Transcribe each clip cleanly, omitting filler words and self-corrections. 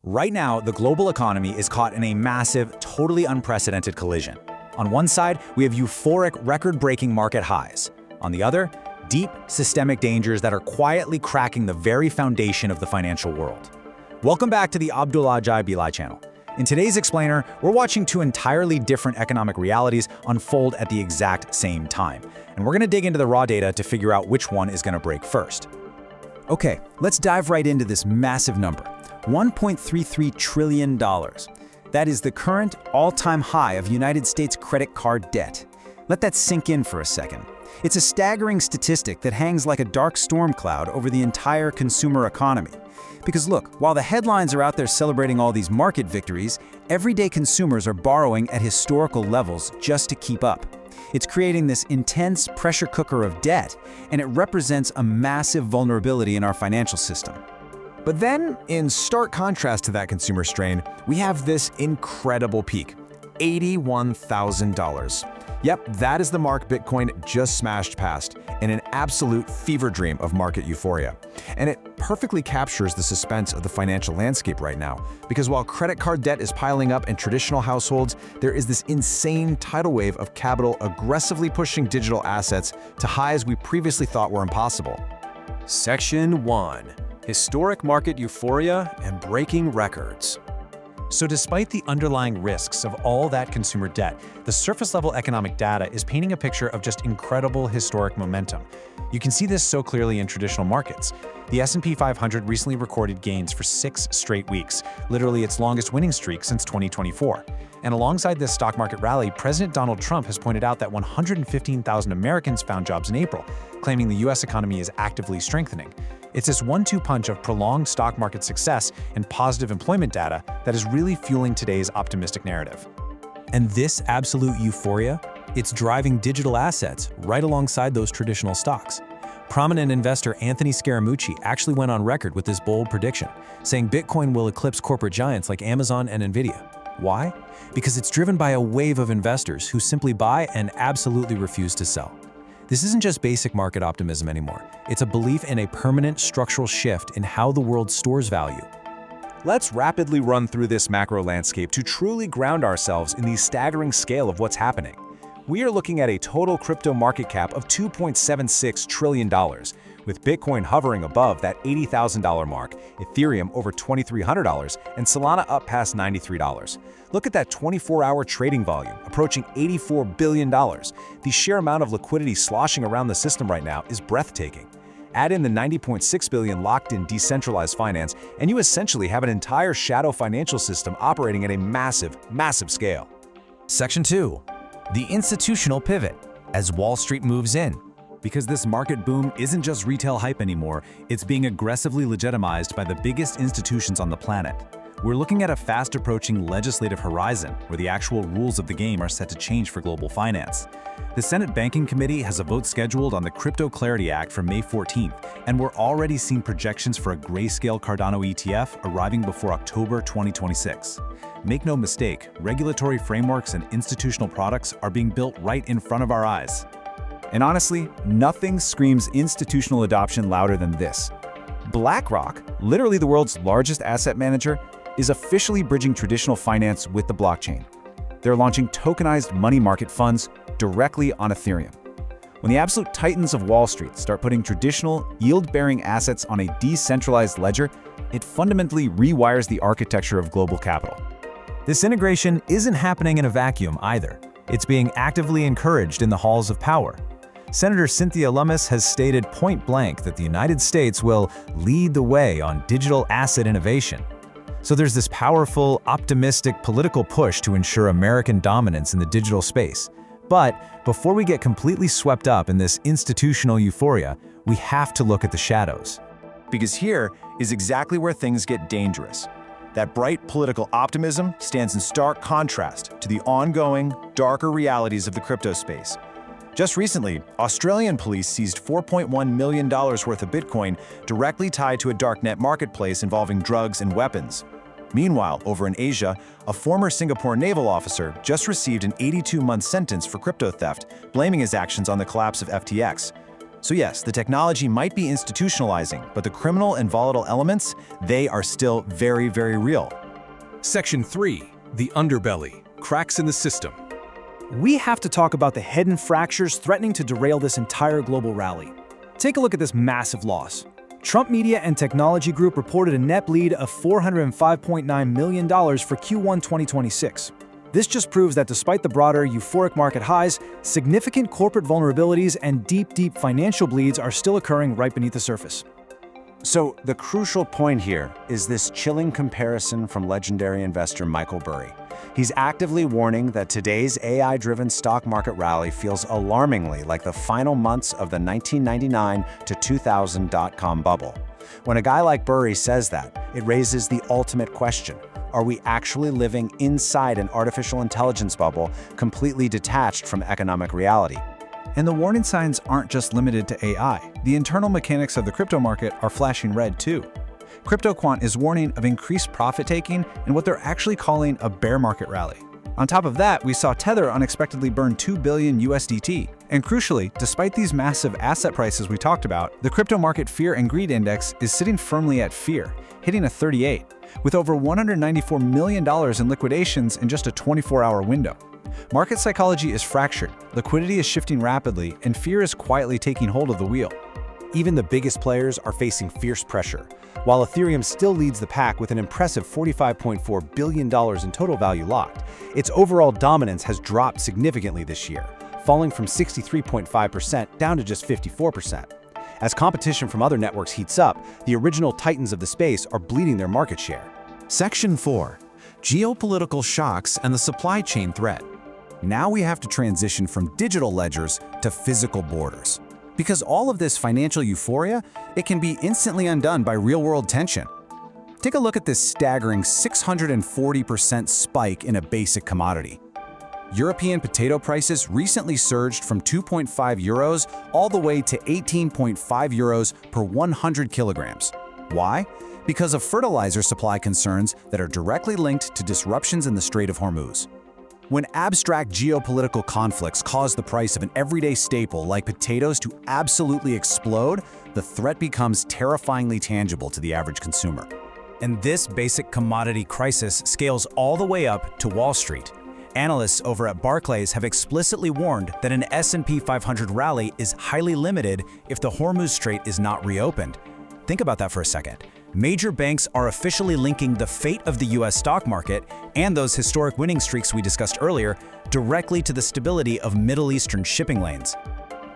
Right now, the global economy is caught in a massive, totally unprecedented collision. On one side, we have euphoric, record-breaking market highs. On the other, deep, systemic dangers that are quietly cracking the very foundation of the financial world. Welcome back to the Abdullah Jai Bilai channel. In today's explainer, we're watching two entirely different economic realities unfold at the exact same time. And we're going to dig into the raw data to figure out which one is going to break first. Okay, let's dive right into this massive number. $1.33 trillion. That is the current all-time high of United States credit card debt. Let that sink in for a second. It's a staggering statistic that hangs like a dark storm cloud over the entire consumer economy. Because look, while the headlines are out there celebrating all these market victories, everyday consumers are borrowing at historical levels just to keep up. It's creating this intense pressure cooker of debt, and it represents a massive vulnerability in our financial system. But then, in stark contrast to that consumer strain, we have this incredible peak, $81,000. Yep, that is the mark Bitcoin just smashed past, in an absolute fever dream of market euphoria. And it perfectly captures the suspense of the financial landscape right now, because while credit card debt is piling up in traditional households, there is this insane tidal wave of capital aggressively pushing digital assets to highs we previously thought were impossible. Section 1. Historic market euphoria and breaking records. So despite the underlying risks of all that consumer debt, the surface-level economic data is painting a picture of just incredible historic momentum. You can see this so clearly in traditional markets. The S&P 500 recently recorded gains for 6 straight weeks, literally its longest winning streak since 2024. And alongside this stock market rally, President Donald Trump has pointed out that 115,000 Americans found jobs in April, claiming the U.S. economy is actively strengthening. It's this one-two punch of prolonged stock market success and positive employment data that is really fueling today's optimistic narrative. And this absolute euphoria, it's driving digital assets right alongside those traditional stocks. Prominent investor Anthony Scaramucci actually went on record with this bold prediction, saying Bitcoin will eclipse corporate giants like Amazon and Nvidia. Why? Because it's driven by a wave of investors who simply buy and absolutely refuse to sell. This isn't just basic market optimism anymore. It's a belief in a permanent structural shift in how the world stores value. Let's rapidly run through this macro landscape to truly ground ourselves in the staggering scale of what's happening. We are looking at a total crypto market cap of $2.76 trillion, with Bitcoin hovering above that $80,000 mark, Ethereum over $2,300, and Solana up past $93. Look at that 24-hour trading volume, approaching $84 billion. The sheer amount of liquidity sloshing around the system right now is breathtaking. Add in the $90.6 billion locked in decentralized finance, and you essentially have an entire shadow financial system operating at a massive, massive scale. Section 2. The institutional pivot, as Wall Street moves in. Because this market boom isn't just retail hype anymore, it's being aggressively legitimized by the biggest institutions on the planet. We're looking at a fast-approaching legislative horizon where the actual rules of the game are set to change for global finance. The Senate Banking Committee has a vote scheduled on the Crypto Clarity Act for May 14th, and we're already seeing projections for a grayscale Cardano ETF arriving before October 2026. Make no mistake, regulatory frameworks and institutional products are being built right in front of our eyes. And honestly, nothing screams institutional adoption louder than this. BlackRock, literally the world's largest asset manager, is officially bridging traditional finance with the blockchain. They're launching tokenized money market funds directly on Ethereum. When the absolute titans of Wall Street start putting traditional, yield-bearing assets on a decentralized ledger, it fundamentally rewires the architecture of global capital. This integration isn't happening in a vacuum either. It's being actively encouraged in the halls of power. Senator Cynthia Lummis has stated point-blank that the United States will lead the way on digital asset innovation. So there's this powerful, optimistic political push to ensure American dominance in the digital space. But before we get completely swept up in this institutional euphoria, we have to look at the shadows. Because here is exactly where things get dangerous. That bright political optimism stands in stark contrast to the ongoing, darker realities of the crypto space. Just recently, Australian police seized $4.1 million worth of Bitcoin directly tied to a darknet marketplace involving drugs and weapons. Meanwhile, over in Asia, a former Singapore naval officer just received an 82-month sentence for crypto theft, blaming his actions on the collapse of FTX. So yes, the technology might be institutionalizing, but the criminal and volatile elements, they are still very, very real. Section 3. The underbelly. Cracks in the system. We have to talk about the hidden fractures threatening to derail this entire global rally. Take a look at this massive loss. Trump Media and Technology Group reported a net bleed of $405.9 million for Q1 2026. This just proves that despite the broader euphoric market highs, significant corporate vulnerabilities and deep financial bleeds are still occurring right beneath the surface. So the crucial point here is this chilling comparison from legendary investor Michael Burry. He's actively warning that today's AI-driven stock market rally feels alarmingly like the final months of the 1999 to 2000 dot-com bubble. When a guy like Burry says that, it raises the ultimate question. Are we actually living inside an artificial intelligence bubble completely detached from economic reality? And the warning signs aren't just limited to AI. The internal mechanics of the crypto market are flashing red too. CryptoQuant is warning of increased profit-taking and what they're actually calling a bear market rally. On top of that, we saw Tether unexpectedly burn $2 billion USDT. And crucially, despite these massive asset prices we talked about, the crypto market fear and greed index is sitting firmly at fear, hitting a 38, with over $194 million in liquidations in just a 24-hour window. Market psychology is fractured, liquidity is shifting rapidly, and fear is quietly taking hold of the wheel. Even the biggest players are facing fierce pressure. While Ethereum still leads the pack with an impressive $45.4 billion in total value locked, its overall dominance has dropped significantly this year, falling from 63.5% down to just 54%. As competition from other networks heats up, the original titans of the space are bleeding their market share. Section 4. Geopolitical shocks and the supply chain threat. Now we have to transition from digital ledgers to physical borders. Because all of this financial euphoria, it can be instantly undone by real-world tension. Take a look at this staggering 640% spike in a basic commodity. European potato prices recently surged from 2.5 euros all the way to 18.5 euros per 100 kilograms. Why? Because of fertilizer supply concerns that are directly linked to disruptions in the Strait of Hormuz. When abstract geopolitical conflicts cause the price of an everyday staple like potatoes to absolutely explode, the threat becomes terrifyingly tangible to the average consumer. And this basic commodity crisis scales all the way up to Wall Street. Analysts over at Barclays have explicitly warned that an S&P 500 rally is highly limited if the Hormuz Strait is not reopened. Think about that for a second. Major banks are officially linking the fate of the US stock market and those historic winning streaks we discussed earlier directly to the stability of Middle Eastern shipping lanes.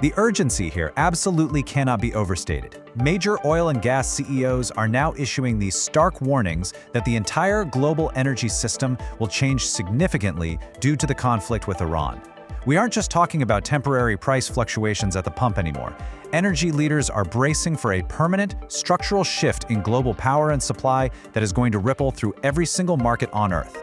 The urgency here absolutely cannot be overstated. Major oil and gas CEOs are now issuing these stark warnings that the entire global energy system will change significantly due to the conflict with Iran. We aren't just talking about temporary price fluctuations at the pump anymore. Energy leaders are bracing for a permanent, structural shift in global power and supply that is going to ripple through every single market on Earth.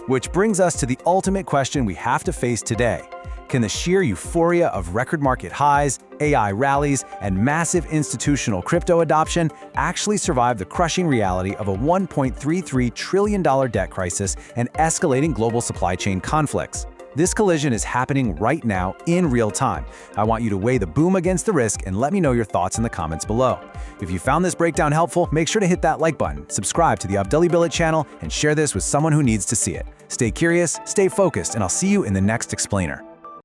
Which brings us to the ultimate question we have to face today. Can the sheer euphoria of record market highs, AI rallies, and massive institutional crypto adoption actually survive the crushing reality of a $1.33 trillion debt crisis and escalating global supply chain conflicts? This collision is happening right now in real time. I want you to weigh the boom against the risk and let me know your thoughts in the comments below. If you found this breakdown helpful, make sure to hit that like button, subscribe to the Abdelli Billet channel, and share this with someone who needs to see it. Stay curious, stay focused, and I'll see you in the next explainer.